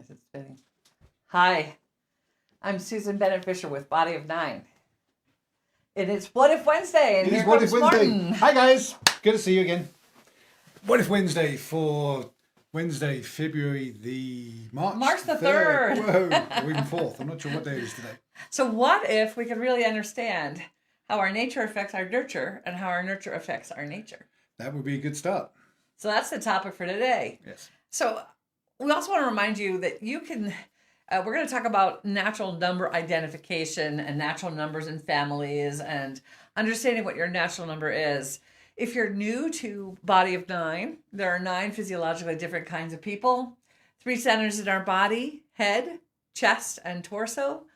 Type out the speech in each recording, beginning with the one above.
Is it spinning? Hi, I'm Susan Bennett Fisher with Body of Nine. And it's What If Wednesday, and It is here What comes If Wednesday. Martin. Hi guys, good to see you again. What If Wednesday for Wednesday, February the March the 3rd. Whoa, or even 4th. I'm not sure what day it is today. So what if we could really understand how our nature affects our nurture and how our nurture affects our nature? That would be a good start. So that's the topic for today. Yes. So we also want to remind you that you can, we're going to talk about natural number identification and natural numbers in families and understanding what your natural number is. If you're new to Body of Nine, there are 9 physiologically different kinds of people, 3 centers in our body: head, chest, and torso,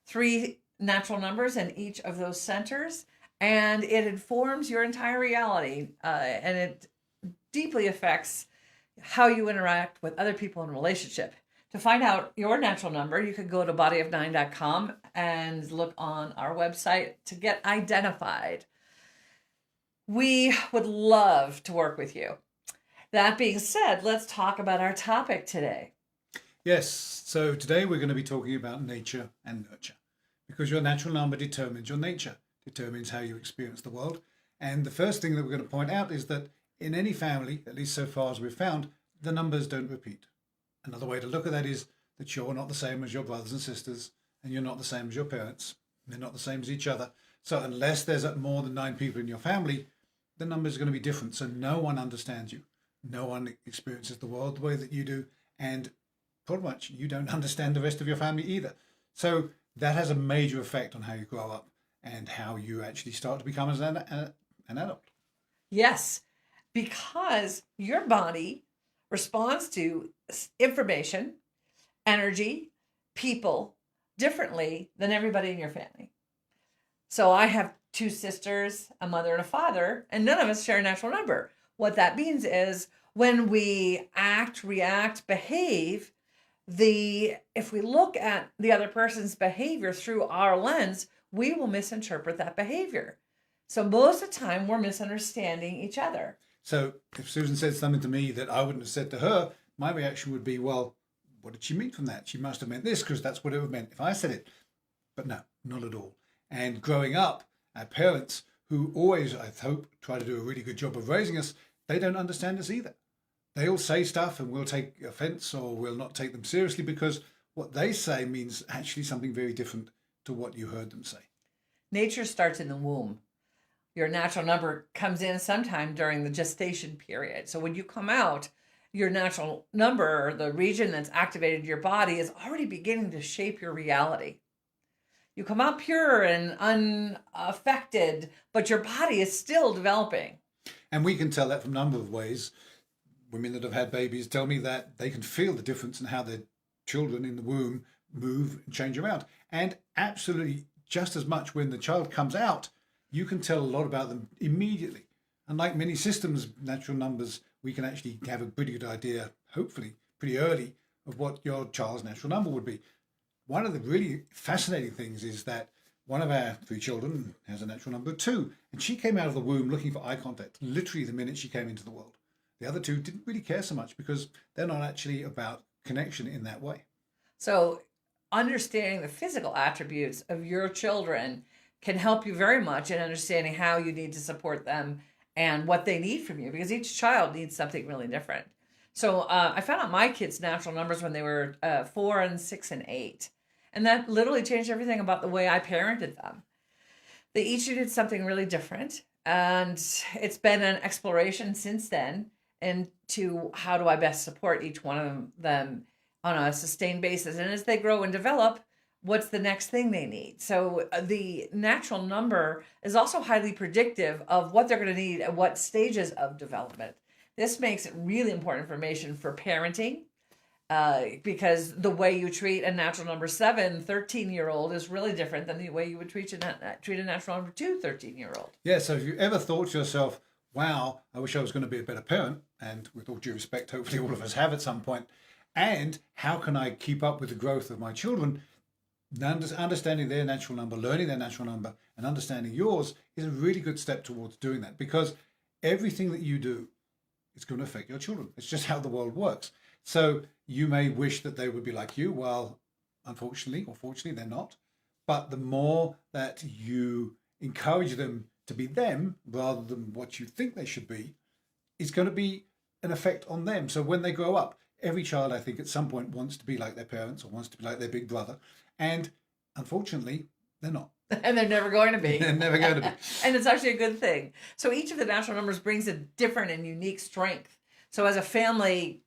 3 natural numbers in each of those centers, and it informs your entire reality, and it deeply affects how you interact with other people in relationship. To find out your natural number, you could go to bodyof9.com and look on our website to get identified. We would love to work with you. That being said, let's talk about our topic today. Yes, so today we're going to be talking about nature and nurture, because your natural number determines your nature, determines how you experience the world. And the first thing that we're going to point out is that in any family, at least so far as we've found, the numbers don't repeat. Another way to look at that is that you're not the same as your brothers and sisters, and you're not the same as your parents. They're not the same as each other. So unless there's more than 9 people in your family, the numbers are going to be different. So no one understands you. No one experiences the world the way that you do. And pretty much you don't understand the rest of your family either. So that has a major effect on how you grow up and how you actually start to become as an adult. Yes, because your body responds to information, energy, people differently than everybody in your family. So I have 2 sisters, a mother and a father, and none of us share a natural number. What that means is when we act, react, behave, if we look at the other person's behavior through our lens, we will misinterpret that behavior. So most of the time we're misunderstanding each other. So if Susan said something to me that I wouldn't have said to her, my reaction would be, well, what did she mean from that? She must have meant this because that's what it would have meant if I said it. But no, not at all. And growing up, our parents, who always, I hope, try to do a really good job of raising us, they don't understand us either. They all say stuff and we'll take offense or we'll not take them seriously because what they say means actually something very different to what you heard them say. Nature starts in the womb. Your natural number comes in sometime during the gestation period. So when you come out, your natural number, or the region that's activated your body, is already beginning to shape your reality. You come out pure and unaffected, but your body is still developing. And we can tell that from a number of ways. Women that have had babies tell me that they can feel the difference in how their children in the womb move and change around. And absolutely just as much when the child comes out, you can tell a lot about them immediately. And like many systems, natural numbers, we can actually have a pretty good idea, hopefully pretty early, of what your child's natural number would be. One of the really fascinating things is that one of our 3 children has a natural number of 2, and she came out of the womb looking for eye contact, literally the minute she came into the world. The other 2 didn't really care so much because they're not actually about connection in that way. So understanding the physical attributes of your children can help you very much in understanding how you need to support them and what they need from you, because each child needs something really different. So I found out my kids' natural numbers when they were 4 and 6 and 8. And that literally changed everything about the way I parented them. They each needed something really different. And it's been an exploration since then into how do I best support each one of them on a sustained basis. And as they grow and develop, what's the next thing they need? So the natural number is also highly predictive of what they're going to need at what stages of development. This makes it really important information for parenting, because the way you treat a natural number 7, 13-year-old is really different than the way you would treat a natural number 2, 13-year-old. Yeah, so if you ever thought to yourself, wow, I wish I was going to be a better parent, and with all due respect, hopefully all of us have at some point, and how can I keep up with the growth of my children? Understanding their natural number, learning their natural number, and understanding yours is a really good step towards doing that, because everything that you do is going to affect your children. It's just how the world works. So you may wish that they would be like you. Well, unfortunately or fortunately, they're not. But the more that you encourage them to be them rather than what you think they should be, is going to be an effect on them. So when they grow up, every child, I think, at some point wants to be like their parents or wants to be like their big brother. And unfortunately, they're not. And they're never going to be. They're never going to be. And it's actually a good thing. So each of the natural numbers brings a different and unique strength. So as a family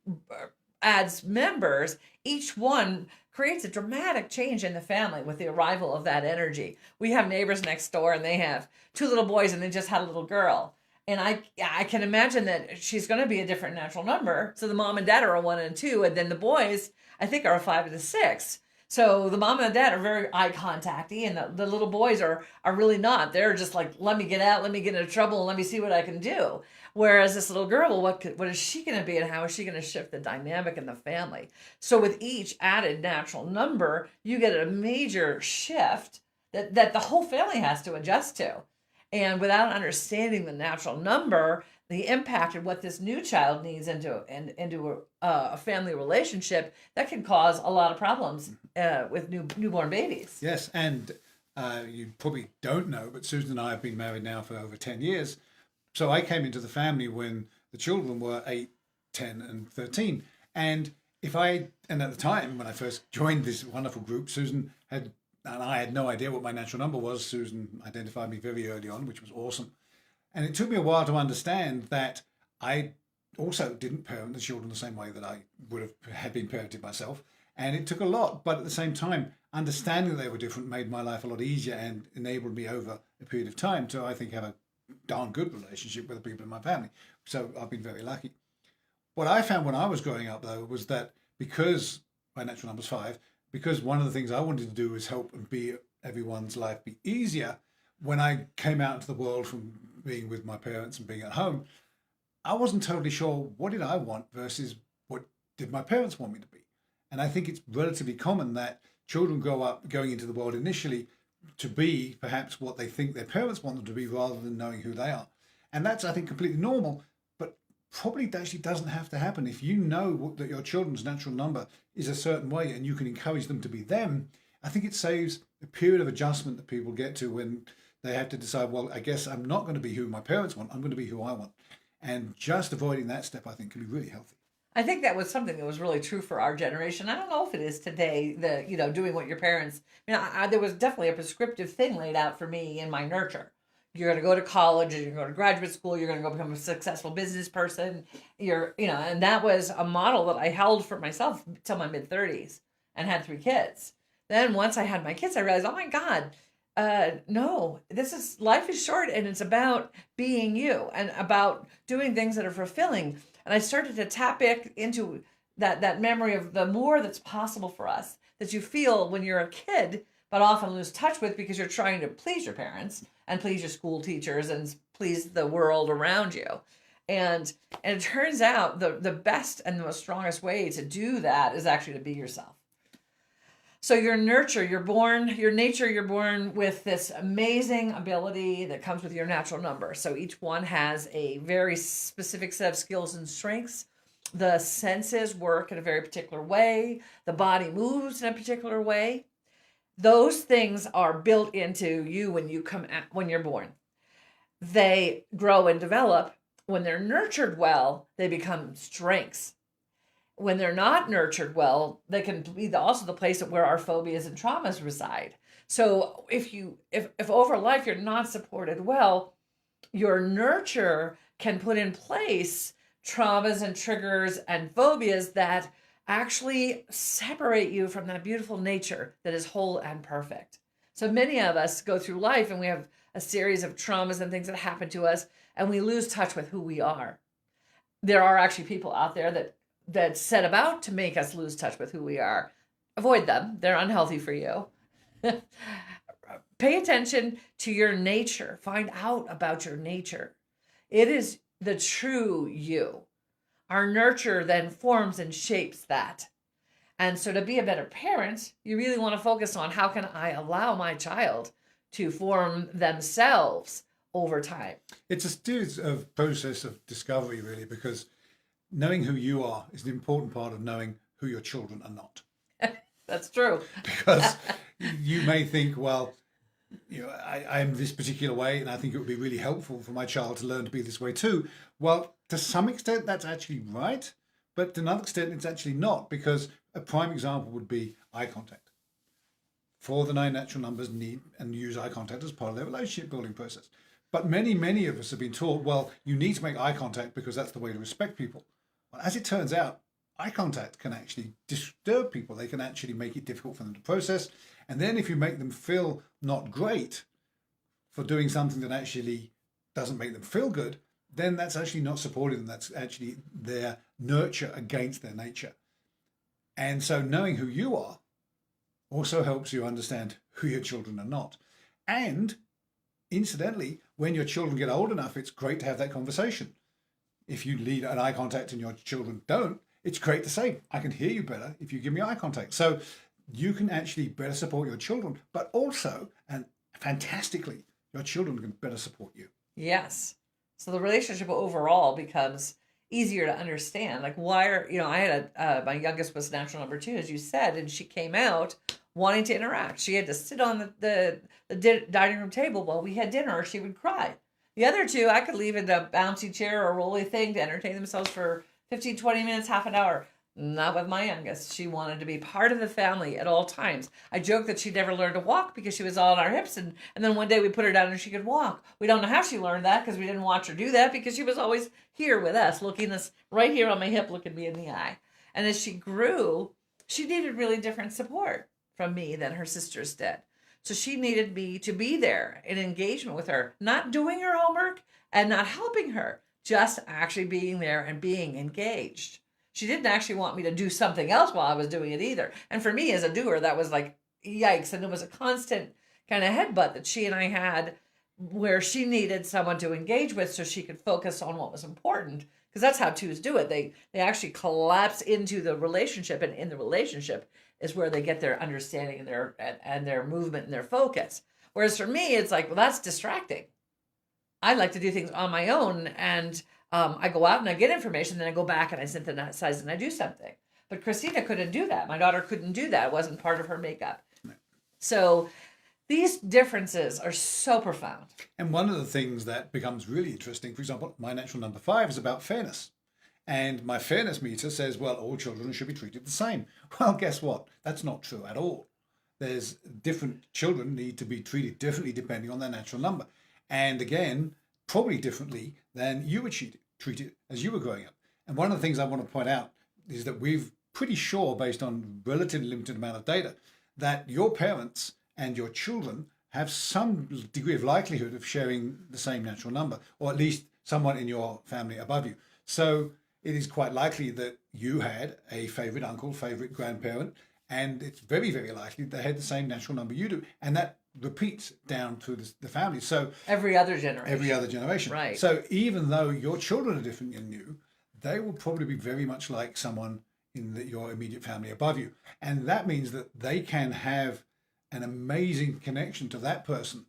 adds members, each one creates a dramatic change in the family with the arrival of that energy. We have neighbors next door, and they have two little boys, and they just had a little girl. And I can imagine that she's going to be a different natural number. So the mom and dad are a 1 and 2, and then the boys, I think, are a 5 and a 6. So the mom and the dad are very eye contacty, and the little boys are really not. They're just like, let me get out, let me get into trouble, and let me see what I can do. Whereas this little girl, well, what is she going to be, and how is she going to shift the dynamic in the family? So with each added natural number, you get a major shift that the whole family has to adjust to. And without understanding the natural number, the impact of what this new child needs into a family relationship, that can cause a lot of problems with newborn babies. Yes, and you probably don't know, but Susan and I have been married now for over 10 years. So I came into the family when the children were 8, 10, and 13. And at the time when I first joined this wonderful group, Susan and I had no idea what my natural number was. Susan identified me very early on, which was awesome. And it took me a while to understand that I also didn't parent the children the same way that I would have had been parented myself. And it took a lot, but at the same time, understanding that they were different made my life a lot easier and enabled me over a period of time to, I think, have a darn good relationship with the people in my family. So I've been very lucky. What I found when I was growing up, though, was that because my natural number was 5, because one of the things I wanted to do was help and be everyone's life be easier, when I came out into the world from being with my parents and being at home, I wasn't totally sure what did I want versus what did my parents want me to be. And I think it's relatively common that children grow up going into the world initially to be perhaps what they think their parents want them to be rather than knowing who they are. And that's, I think, completely normal, but probably actually doesn't have to happen. If you know that your children's natural number is a certain way and you can encourage them to be them, I think it saves a period of adjustment that people get to when they have to decide, well, I guess I'm not going to be who my parents want, I'm going to be who I want. And just avoiding that step, I think, can be really healthy. I think that was something that was really true for our generation. I don't know if it is today, doing what your parents, there was definitely a prescriptive thing laid out for me in my nurture. You're going to go to college, and you're going to go to graduate school, you're going to go become a successful business person. And that was a model that I held for myself till my mid 30s and had 3 kids. Then once I had my kids, I realized, oh my God, no, life is short, and it's about being you and about doing things that are fulfilling. And I started to tap back into that memory of the more that's possible for us that you feel when you're a kid, but often lose touch with because you're trying to please your parents and please your school teachers and please the world around you. And it turns out the best and the most strongest way to do that is actually to be yourself. So your nature, you're born with this amazing ability that comes with your natural number. So each one has a very specific set of skills and strengths. The senses work in a very particular way. The body moves in a particular way. Those things are built into you when you're born. They grow and develop. When they're nurtured well, they become strengths. When they're not nurtured well, they can be also the place where our phobias and traumas reside. So if over life you're not supported well, your nurture can put in place traumas and triggers and phobias that actually separate you from that beautiful nature that is whole and perfect. So many of us go through life and we have a series of traumas and things that happen to us, and we lose touch with who we are. There are actually people out there that set about to make us lose touch with who we are. Avoid them. They're unhealthy for you. Pay attention to your nature. Find out about your nature. It is the true you. Our nurture then forms and shapes that. And so to be a better parent, you really want to focus on how can I allow my child to form themselves over time. It's a process of discovery, really, because knowing who you are is an important part of knowing who your children are not. That's true. Because you may think, well, I am this particular way, and I think it would be really helpful for my child to learn to be this way too. Well, to some extent, that's actually right. But to another extent, it's actually not, because a prime example would be eye contact. 4 of the 9 natural numbers need and use eye contact as part of their relationship building process. But many, many of us have been taught, well, you need to make eye contact because that's the way to respect people. Well, as it turns out, eye contact can actually disturb people. They can actually make it difficult for them to process. And then if you make them feel not great for doing something that actually doesn't make them feel good, then that's actually not supporting them. That's actually their nurture against their nature. And so knowing who you are also helps you understand who your children are not. And incidentally, when your children get old enough, it's great to have that conversation. If you lead an eye contact and your children don't, it's great to say, I can hear you better if you give me eye contact. So you can actually better support your children, but also, and fantastically, your children can better support you. Yes. So the relationship overall becomes easier to understand. Like, why are, I had my youngest was natural number 2, as you said, and she came out wanting to interact. She had to sit on the dining room table while we had dinner, or she would cry. The other 2, I could leave in a bouncy chair or a rolly thing to entertain themselves for 15, 20 minutes, half an hour. Not with my youngest. She wanted to be part of the family at all times. I joked that she'd never learned to walk because she was all on our hips. And then one day we put her down and she could walk. We don't know how she learned that because we didn't watch her do that, because she was always here with us, looking us right here on my hip, looking me in the eye. And as she grew, she needed really different support from me than her sisters did. So she needed me to be there in engagement with her, not doing her homework and not helping her, just actually being there and being engaged. She didn't actually want me to do something else while I was doing it either. And for me as a doer, that was like, yikes. And it was a constant kind of headbutt that she and I had, where she needed someone to engage with so she could focus on what was important. Because that's how 2s do it. They actually collapse into the relationship, and in the relationship is where they get their understanding and their movement and their focus. Whereas for me, it's like, well, that's distracting. I like to do things on my own, and I go out and I get information, then I go back and I synthesize and I do something. But Christina couldn't do that. My daughter couldn't do that. It wasn't part of her makeup. So these differences are so profound. And one of the things that becomes really interesting, for example, my natural number 5 is about fairness. And my fairness meter says, well, all children should be treated the same. Well, guess what? That's not true at all. There's different children need to be treated differently depending on their natural number. And again, probably differently than you were treated as you were growing up. And one of the things I want to point out is that we're pretty sure, based on relatively limited amount of data, that your parents and your children have some degree of likelihood of sharing the same natural number, or at least someone in your family above you. So it is quite likely that you had a favorite uncle, favorite grandparent, and it's very, very likely they had the same natural number you do. And that repeats down through the family. So every other generation. Right. So even though your children are different than you, they will probably be very much like someone in your immediate family above you. And that means that they can have an amazing connection to that person,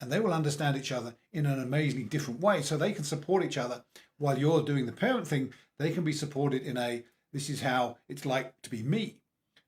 and they will understand each other in an amazingly different way. So they can support each other while you're doing the parent thing. They can be supported in this is how it's like to be me.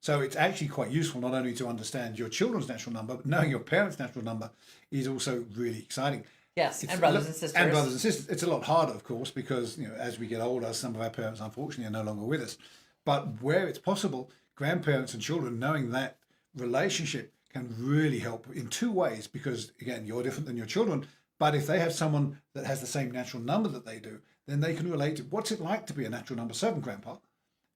So it's actually quite useful not only to understand your children's natural number, but knowing your parents' natural number is also really exciting. Yes, and brothers and sisters. And brothers and sisters. It's a lot harder, of course, because as we get older, some of our parents, unfortunately, are no longer with us. But where it's possible, grandparents and children knowing that relationship can really help in 2 ways, because, again, you're different than your children. But if they have someone that has the same natural number that they do, then they can relate to what's it like to be a natural number 7, Grandpa?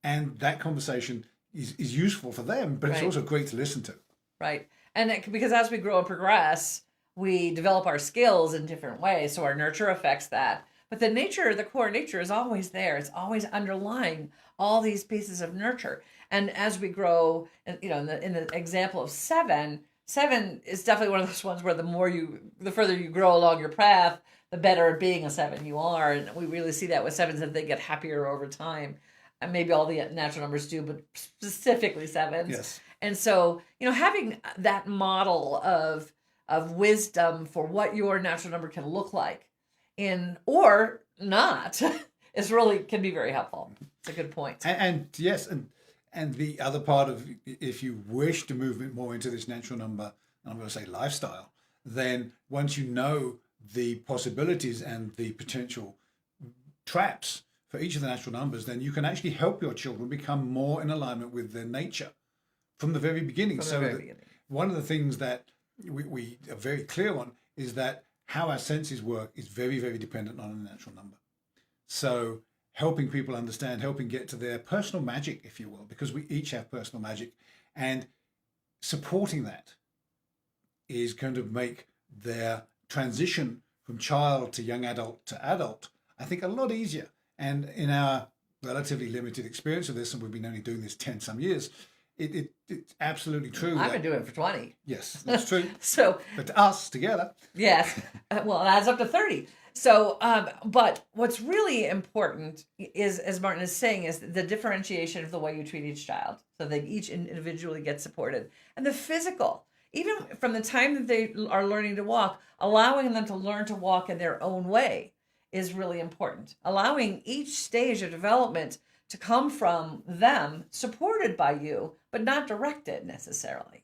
And that conversation is useful for them, but it's also great to listen to. Right. And because as we grow and progress, we develop our skills in different ways. So our nurture affects that. But the core nature is always there. It's always underlying all these pieces of nurture. And as we grow, in the example of 7 is definitely one of those ones where the further you grow along your path, the better at being a 7 you are. And we really see that with 7s, that they get happier over time. And maybe all the natural numbers do, but specifically 7s. Yes. And so, having that model of wisdom for what your natural number can look like or not is really can be very helpful. It's a good point. And yes, and the other part of, if you wish to move it more into this natural number, I'm going to say lifestyle, then once you know the possibilities and the potential traps for each of the natural numbers, then you can actually help your children become more in alignment with their nature from the very beginning. From the very beginning. One of the things that we are very clear on is that how our senses work is very, very dependent on a natural number. So helping people understand, helping get to their personal magic, if you will, because we each have personal magic, and supporting that is going to make their transition from child to young adult to adult, I think, a lot easier. And in our relatively limited experience of this, and we've been only doing this 10 some years, it's absolutely true. I've been doing it for 20. Yes, that's true. So, but to us together. Yes. Well, it adds up to 30. So, but what's really important is, as Martin is saying, is the differentiation of the way you treat each child. So they each individually get supported. And the physical, even from the time that they are learning to walk, allowing them to learn to walk in their own way is really important. Allowing each stage of development to come from them, supported by you, but not directed necessarily.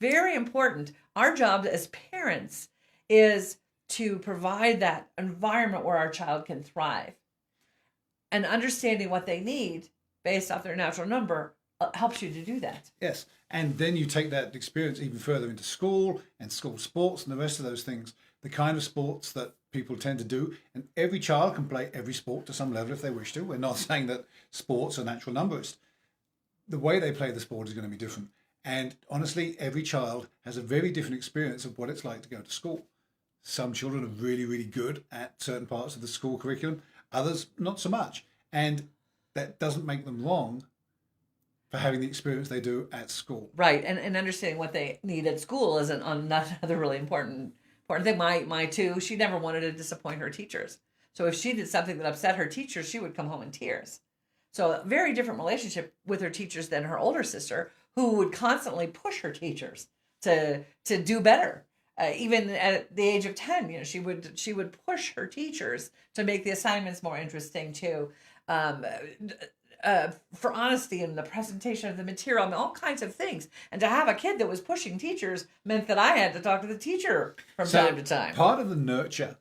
Very important. Our job as parents is to provide that environment where our child can thrive. And understanding what they need based off their natural number helps you to do that. Yes. And then you take that experience even further into school and school sports and the rest of those things, the kind of sports that people tend to do. And every child can play every sport to some level if they wish to. We're not saying that sports are natural numbers. The way they play the sport is going to be different. And honestly, every child has a very different experience of what it's like to go to school. Some children are really, really good at certain parts of the school curriculum, others not so much. And that doesn't make them wrong for having the experience they do at school. Right. And understanding what they need at school is another really important thing. My two, she never wanted to disappoint her teachers. So if she did something that upset her teachers, she would come home in tears. So a very different relationship with her teachers than her older sister, who would constantly push her teachers to do better. Even at the age of 10, she would push her teachers to make the assignments more interesting too. For honesty in the presentation of the material, all kinds of things. And to have a kid that was pushing teachers meant that I had to talk to the teacher from time to time. Part of the nurture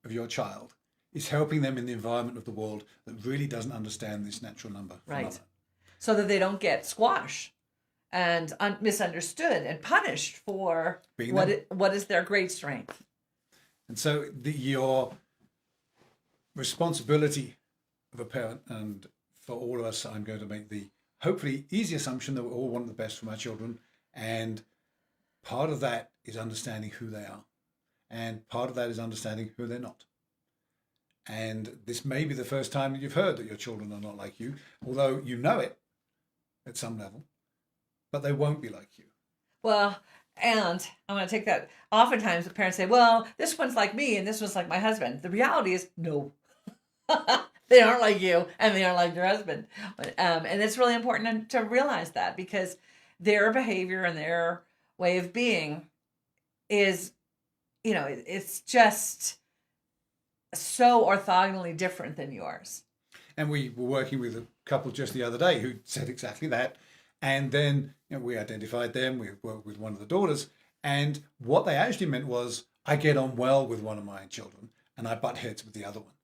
of your child is helping them in the environment of the world that really doesn't understand this natural number. Right. So that they don't get squashed and misunderstood and punished for what is their great strength. And so your responsibility of a parent, and for all of us, I'm going to make the hopefully easy assumption that we all want the best from our children. And part of that is understanding who they are. And part of that is understanding who they're not. And this may be the first time that you've heard that your children are not like you, although you know it at some level, but they won't be like you. Well, and I'm going to take that. Oftentimes the parents say, well, this one's like me and this one's like my husband. The reality is, no. They aren't like you and they aren't like your husband. And it's really important to realize that, because their behavior and their way of being is, it's just so orthogonally different than yours. And we were working with a couple just the other day who said exactly that. And then we identified them. We worked with one of the daughters. And what they actually meant was, I get on well with one of my children and I butt heads with the other one.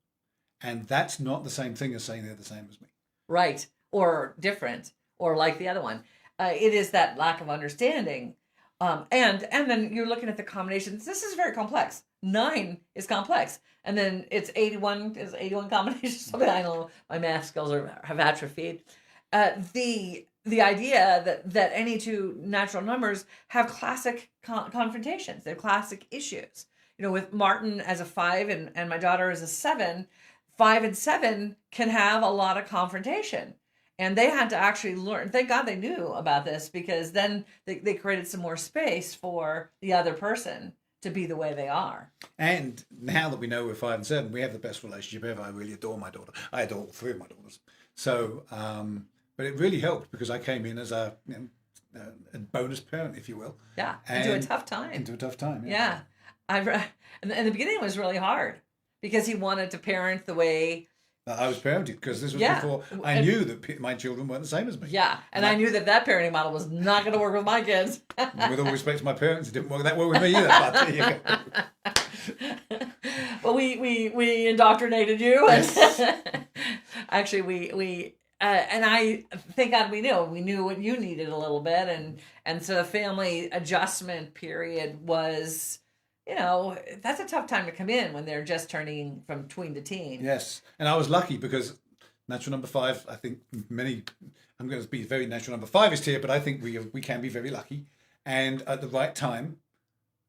And that's not the same thing as saying they're the same as me. Right. Or different, or like the other one. It is that lack of understanding. And then you're looking at the combinations. This is very complex. 9 is complex. And then it's 81 combinations. Something, I don't know, my math skills have atrophied. The idea that any two natural numbers have classic confrontations. They're classic issues. With Martin as a 5 and my daughter as a 7, 5 and 7 can have a lot of confrontation. And they had to actually learn. Thank God they knew about this, because then they created some more space for the other person to be the way they are. And now that we know we're 5 and 7, we have the best relationship ever. I really adore my daughter. I adore all 3 of my daughters. So, but it really helped because I came in as a bonus parent, if you will. Yeah, into a tough time. Yeah. And the beginning was really hard because he wanted to parent the way that I was parenting, because this was Yeah. before I knew that my children weren't the same as me. Yeah, and I knew that parenting model was not going to work with my kids. With all respect to my parents, it didn't work that well with me either. But there you go. Well, we indoctrinated you. Yes. Actually, we and I thank God we knew what you needed a little bit, and so the family adjustment period was, that's a tough time to come in when they're just turning from tween to teen. Yes, and I was lucky because natural number 5. I think I'm going to be very natural number 5ist here, but I think we can be very lucky. And at the right time,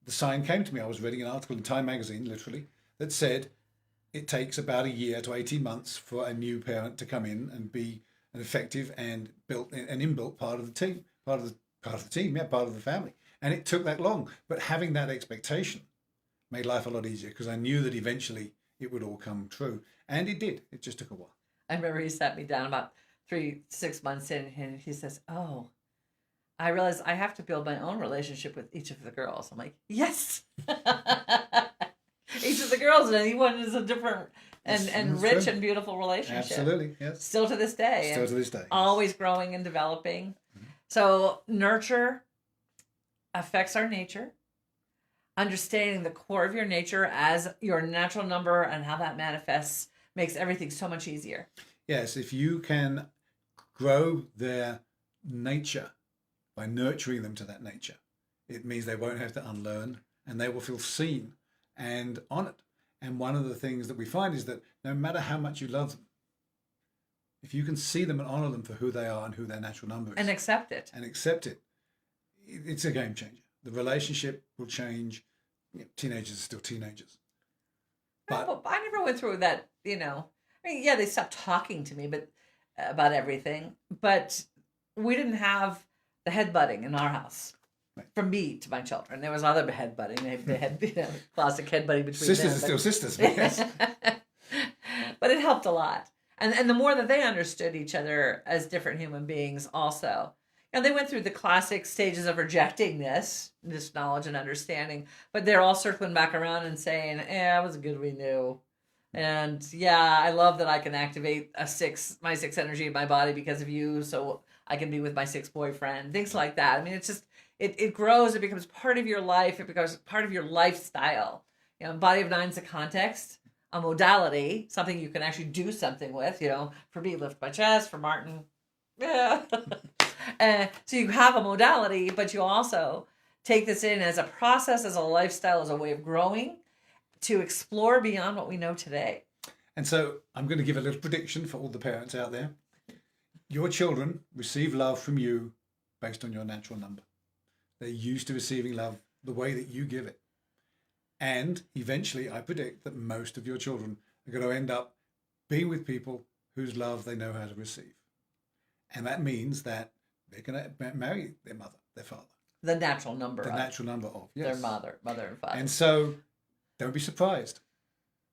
the sign came to me. I was reading an article in Time magazine, literally, that said it takes about a year to 18 months for a new parent to come in and be an effective and inbuilt part of the team, part of the family. And it took that long, but having that expectation made life a lot easier, because I knew that eventually it would all come true, and it did. It just took a while. I remember he sat me down about 6 months in, and he says, "Oh, I realize I have to build my own relationship with each of the girls." I'm like, "Yes." Each of the girls, and anyone is a different and rich true. And beautiful relationship. Absolutely, yes. Still to this day. Still to this day. Always growing and developing. Mm-hmm. So nurture affects our nature. Understanding the core of your nature as your natural number and how that manifests makes everything so much easier. Yes, if you can grow their nature by nurturing them to that nature, it means they won't have to unlearn, and they will feel seen and honored. And one of the things that we find is that no matter how much you love them, if you can see them and honor them for who they are and who their natural number is, and accept it, it's a game changer. The relationship will change. Teenagers are still teenagers. But I never went through that, they stopped talking to me about everything, but we didn't have the headbutting in our house. Right. From me to my children. There was other headbutting. They had, classic headbutting between sisters them. Sisters are still sisters, yes. But it helped a lot. And the more that they understood each other as different human beings also. And they went through the classic stages of rejecting this knowledge and understanding, but they're all circling back around and saying, it was good we knew. And yeah, I love that I can activate my 6 energy in my body because of you, so I can be with my 6 boyfriend, things like that. I mean, it's just, it grows, it becomes part of your life, it becomes part of your lifestyle. Body of 9's a context, a modality, something you can actually do something with, for me, lift my chest, for Martin, yeah. So you have a modality, but you also take this in as a process, as a lifestyle, as a way of growing to explore beyond what we know today. And so I'm going to give a little prediction for all the parents out there. Your children receive love from you based on your natural number. They're used to receiving love the way that you give it. And eventually, I predict that most of your children are going to end up being with people whose love they know how to receive. And that means that they're going to marry their mother, their father. The natural number of, yes. Their mother and father. And so don't be surprised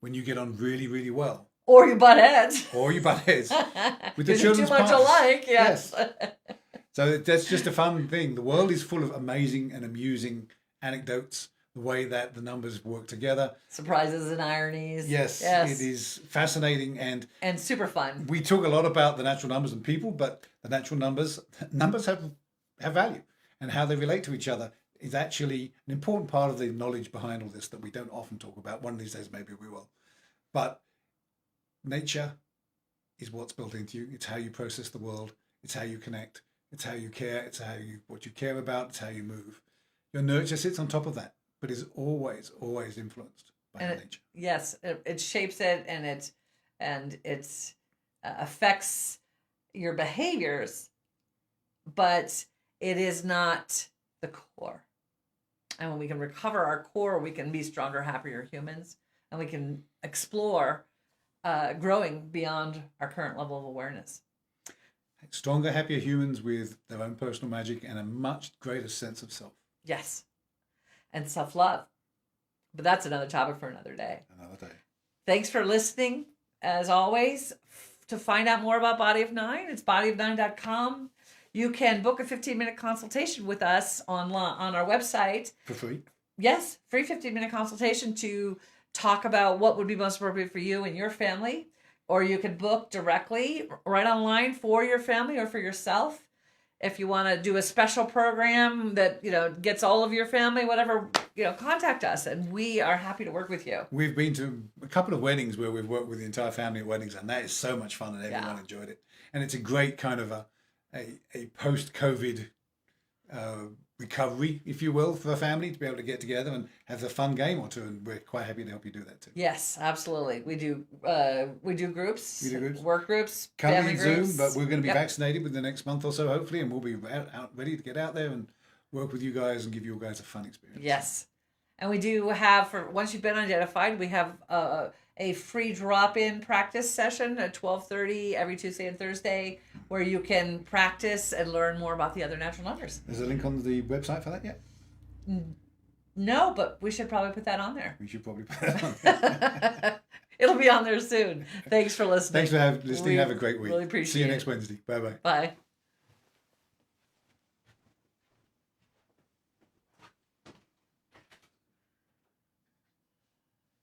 when you get on really, really well. Or you butt heads. With the children's too much alike, yes. So that's just a fun thing. The world is full of amazing and amusing anecdotes, the way that the numbers work together. Surprises and ironies. Yes. It is fascinating and super fun. We talk a lot about the natural numbers and people, but the natural numbers have value, and how they relate to each other is actually an important part of the knowledge behind all this that we don't often talk about. One of these days, maybe we will. But nature is what's built into you. It's how you process the world. It's how you connect. It's how you care. It's what you care about. It's how you move. Your nurture sits on top of that, but is always influenced by nature. Yes, it shapes it, and it affects your behaviors, but it is not the core. And when we can recover our core, we can be stronger, happier humans, and we can explore growing beyond our current level of awareness. Stronger, happier humans with their own personal magic and a much greater sense of self. Yes. And self-love. But that's another topic for another day. Thanks for listening. As always, to find out more about Body of 9, it's bodyof9.com. You can book a 15-minute consultation with us on our website. For free? Yes, free 15-minute consultation to talk about what would be most appropriate for you and your family. or you could book directly right online for your family or for yourself. If you want to do a special program that, gets all of your family, whatever, contact us and we are happy to work with you. We've been to a couple of weddings where we've worked with the entire family at weddings, and that is so much fun, and everyone enjoyed it. And it's a great kind of a post-COVID recovery, if you will, for a family to be able to get together and have a fun game or two, and we're quite happy to help you do that too. Yes, absolutely. We do groups, work groups, Come family in groups. Zoom, but we're going to be vaccinated within the next month or so, hopefully, and we'll be out ready to get out there and work with you guys and give you guys a fun experience. Yes. And we do have, once you've been identified, we have a free drop-in practice session at 12:30 every Tuesday and Thursday, where you can practice and learn more about the other natural numbers. Is there a link on the website for that yet? No, but we should probably put that on there. We should probably put that on there. It'll be on there soon. Thanks for listening. Thanks for listening. Have a great week. Really appreciate it. See you next Wednesday. Bye-bye. Bye.